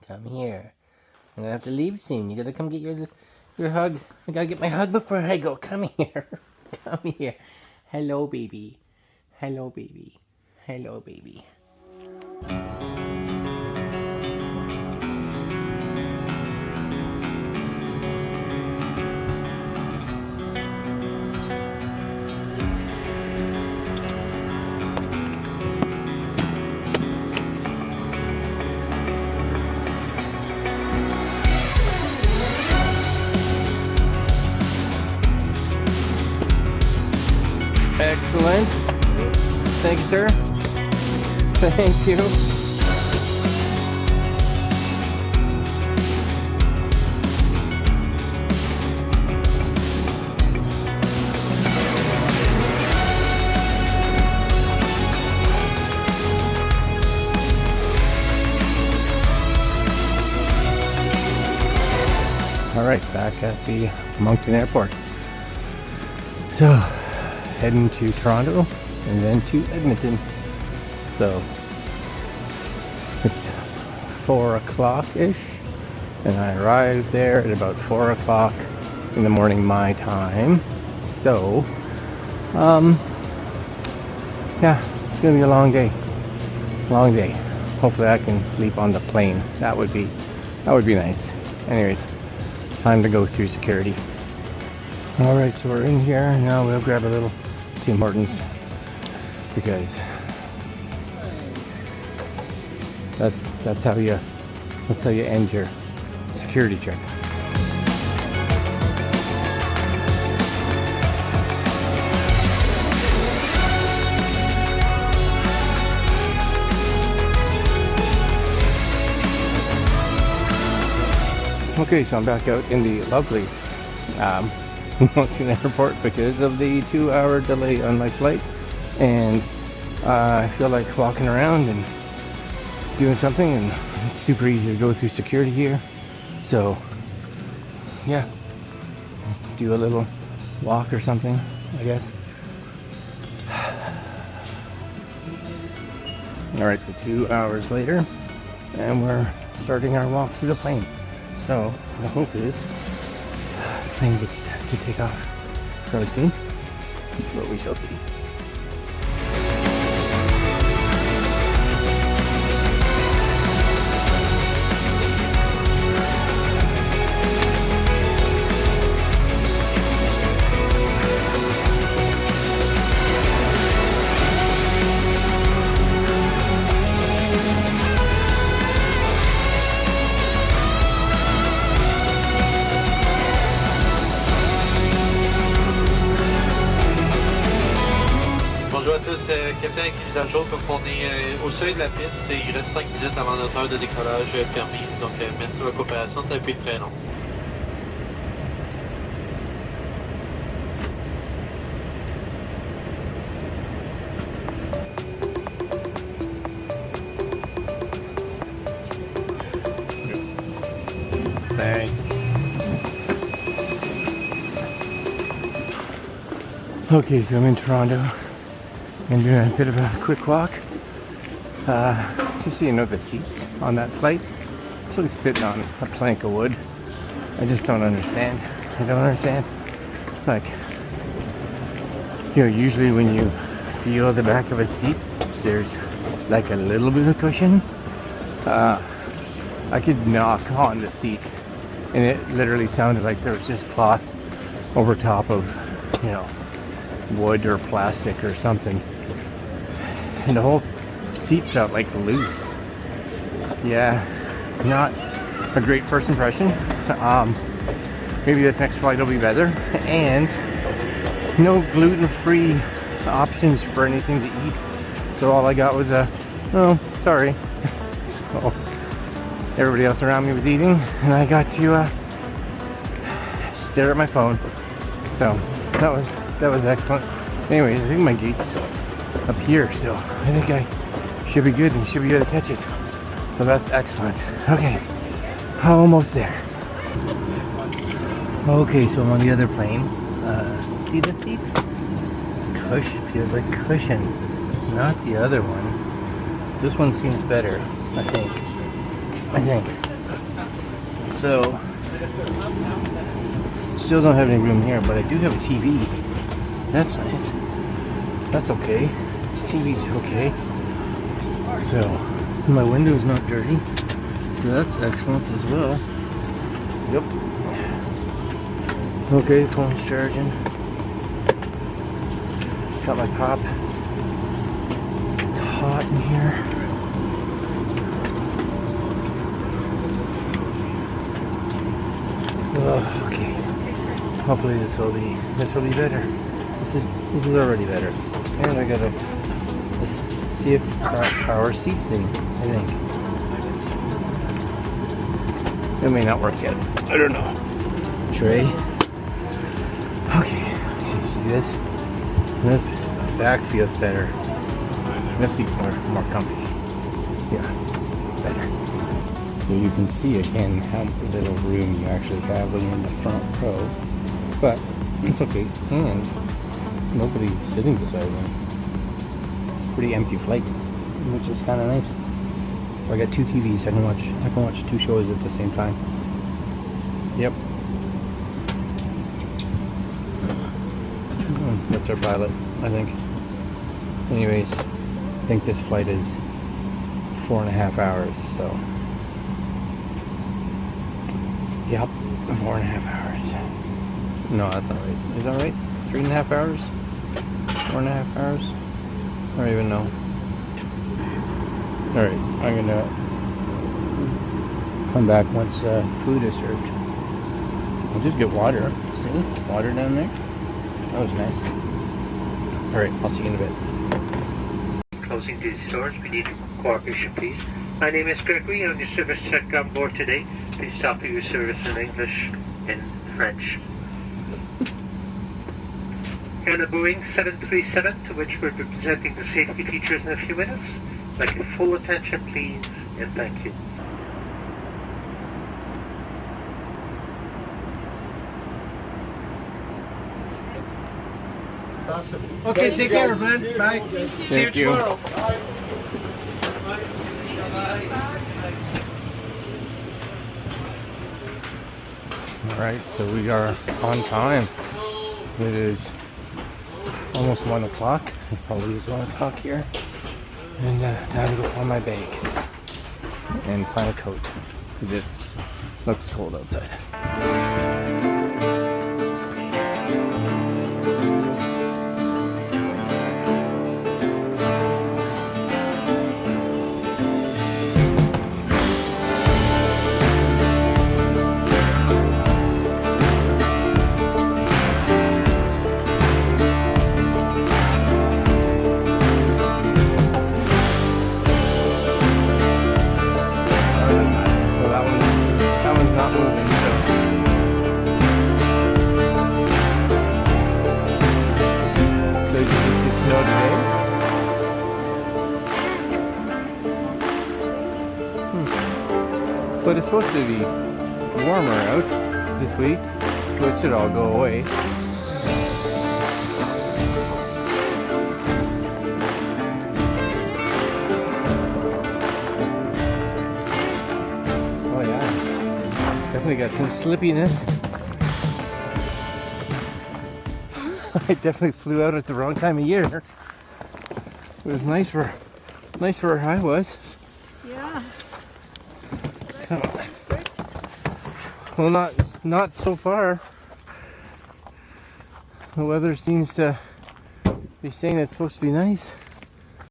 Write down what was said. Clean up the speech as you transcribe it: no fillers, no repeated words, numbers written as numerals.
Come here. I'm gonna have to leave soon. You gotta come get your hug. I gotta get my hug before I go. Come here. Come here. Hello, baby. Hello, baby. Hello, baby. Excellent. Thank you, sir. Thank you. All right, back at the Moncton Airport. So, heading to Toronto and then to Edmonton. So it's 4 o'clock-ish and I arrived there at about 4 o'clock in the morning my time. So yeah, it's gonna be a long day. Hopefully I can sleep on the plane. That would be nice. Anyways, time to go through security. Alright, so we're in here. Now we'll grab a little Tim Hortons because that's how you end your security check. Okay, so I'm back out in the lovely Moncton Airport because of the 2-hour delay on my flight, and I feel like walking around and doing something, and it's super easy to go through security here. So yeah, do a little walk or something, I guess. Alright, so 2 hours later and we're starting our walk to the plane. So the hope is the plane gets to take off fairly soon, but we shall see. Bonjour à tous, capitaine qui mise à jour, donc on est au seuil de la piste, il reste 5 minutes avant notre heure de décollage permise, donc merci de votre coopération, ça a pu être très long. Thanks. Okay, so I'm in Toronto. I'm doing a bit of a quick walk. Just so you know, the seats on that flight, it's like sitting on a plank of wood. I just don't understand. Like, you know, usually when you feel the back of a seat, there's like a little bit of cushion. I could knock on the seat and it literally sounded like there was just cloth over top of, you know, wood or plastic or something, and the whole seat felt like loose. Yeah, not a great first impression. Maybe this next flight will be better, and no gluten-free options for anything to eat, so all I got was a sorry. So everybody else around me was eating and I got to stare at my phone, so that was excellent. Anyways, I think my gate's up here, so I think I should be good and should be able to catch it. So that's excellent. Okay, almost there. Okay, so I'm on the other plane. See the seat? Cushion, feels like cushion. Not the other one. This one seems better, I think. So, still don't have any room here, but I do have a TV. That's nice. That's okay. TV's okay. So, my window's not dirty. So that's excellent as well. Yep. Okay, phone's charging. Got my pop. It's hot in here. Oh, okay. Hopefully this will be better. This is already better. And I gotta just see if power seat thing, I think. It may not work yet. I don't know. Tray. Okay. See this? This back feels better. This seat's more comfy. Yeah. Better. So you can see again how little room you actually have when you're in the front row. But it's okay. And nobody's sitting beside me. Pretty empty flight, which is kind of nice. So I got two TVs. I can watch two shows at the same time. Yep. That's our pilot, I think. Anyways, I think this flight is 4.5 hours. So, yep, 4.5 hours. No, that's not right. Is that right? 3.5 hours? 4.5 hours? I don't even know. Alright, I'm gonna come back once food is served. I did get water. See? Water down there. That was nice. Alright, I'll see you in a bit. Closing these doors, we need your cooperation, please. My name is Gregory. I'm your service tech on board today. Please talk to your service in English and French. And a Boeing 737, to which we're presenting the safety features in a few minutes. I'd like your full attention, please, and thank you. Awesome. Okay, take care, man. Bye. See you tomorrow. Alright, so we are on time. It is almost 1 o'clock. It probably is 1 o'clock here. And now to go find my bag and find a coat because it looks cold outside. But it's supposed to be warmer out this week, so it should all go away. Oh yeah, definitely got some slippiness. I definitely flew out at the wrong time of year. It was nice where I was. Yeah. Well, not so far. The weather seems to be saying it's supposed to be nice.